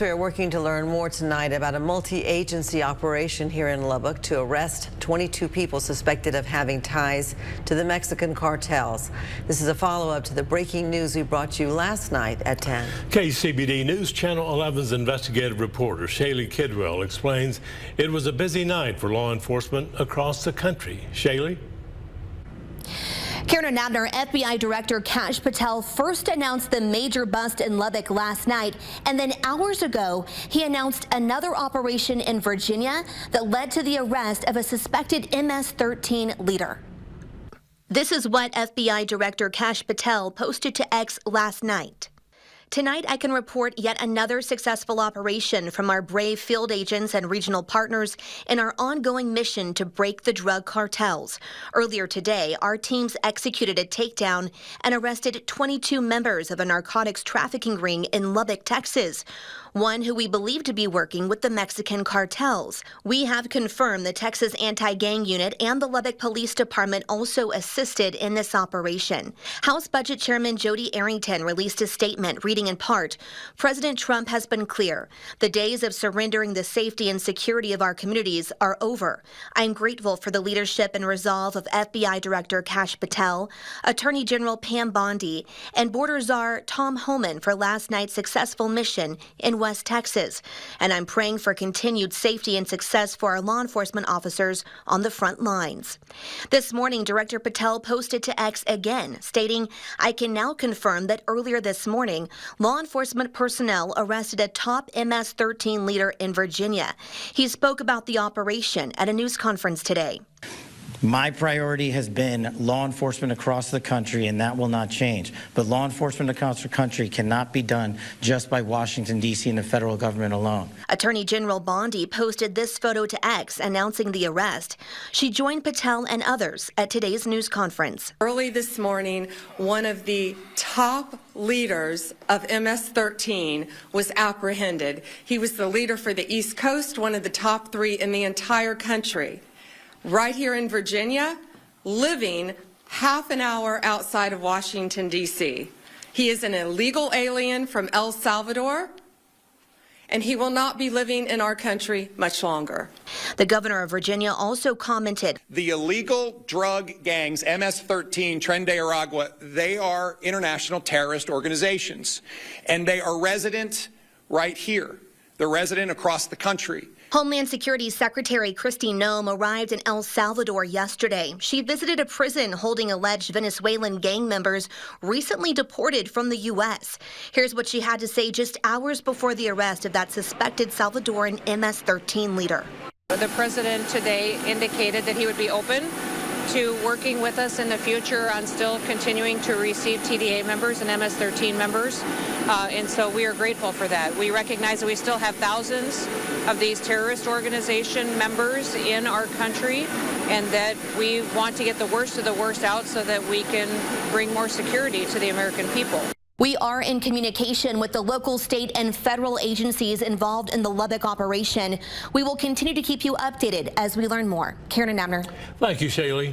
We are working to learn more tonight about a multi-agency operation here in Lubbock to arrest 22 people suspected of having ties to the Mexican cartels. This is a follow-up to the breaking news we brought you last night at 10. KCBD News Channel 11's investigative reporter Shaylee Kidwell explains it was a busy night for law enforcement across the country. Shaylee? Karen and Abner, FBI Director Kash Patel first announced the major bust in Lubbock last night, and then hours ago, he announced another operation in Virginia that led to the arrest of a suspected MS-13 leader. This is what FBI Director Kash Patel posted to X last night. Tonight, I can report yet another successful operation from our brave field agents and regional partners in our ongoing mission to break the drug cartels. Earlier today, our teams executed a takedown and arrested 22 members of a narcotics trafficking ring in Lubbock, Texas, one who we believe to be working with the Mexican cartels. We have confirmed the Texas Anti-Gang Unit and the Lubbock Police Department also assisted in this operation. House Budget Chairman Jody Arrington released a statement reading in part, President Trump has been clear. The days of surrendering the safety and security of our communities are over. I am grateful for the leadership and resolve of FBI Director Kash Patel, Attorney General Pam Bondi, and Border Czar Tom Homan for last night's successful mission in West Texas. And I'm praying for continued safety and success for our law enforcement officers on the front lines. This morning, Director Patel posted to X again, stating, I can now confirm that earlier this morning, law enforcement personnel arrested a top MS-13 leader in Virginia. He spoke about the operation at a news conference today. My priority has been law enforcement across the country, and that will not change. But law enforcement across the country cannot be done just by Washington, D.C. and the federal government alone. Attorney General Bondi posted this photo to X announcing the arrest. She joined Patel and others at today's news conference. Early this morning, one of the top leaders of MS-13 was apprehended. He was the leader for the East Coast, one of the top 3 in the entire country. Right here in Virginia, living half an hour outside of Washington, D.C. He is an illegal alien from El Salvador, and he will not be living in our country much longer. The governor of Virginia also commented. The illegal drug gangs, MS-13, Tren de Aragua, they are international terrorist organizations, and they are resident right here. They're resident across the country. Homeland Security Secretary Kristi Noem arrived in El Salvador yesterday. She visited a prison holding alleged Venezuelan gang members recently deported from the U.S. Here's what she had to say just hours before the arrest of that suspected Salvadoran MS-13 leader. The president today indicated that he would be open to working with us in the future on still continuing to receive TDA members and MS-13 members, and so we are grateful for that. We recognize that we still have thousands of these terrorist organization members in our country, and that we want to get the worst of the worst out so that we can bring more security to the American people. We are in communication with the local, state, and federal agencies involved in the Lubbock operation. We will continue to keep you updated as we learn more. Karen and Abner. Thank you, Shaylee.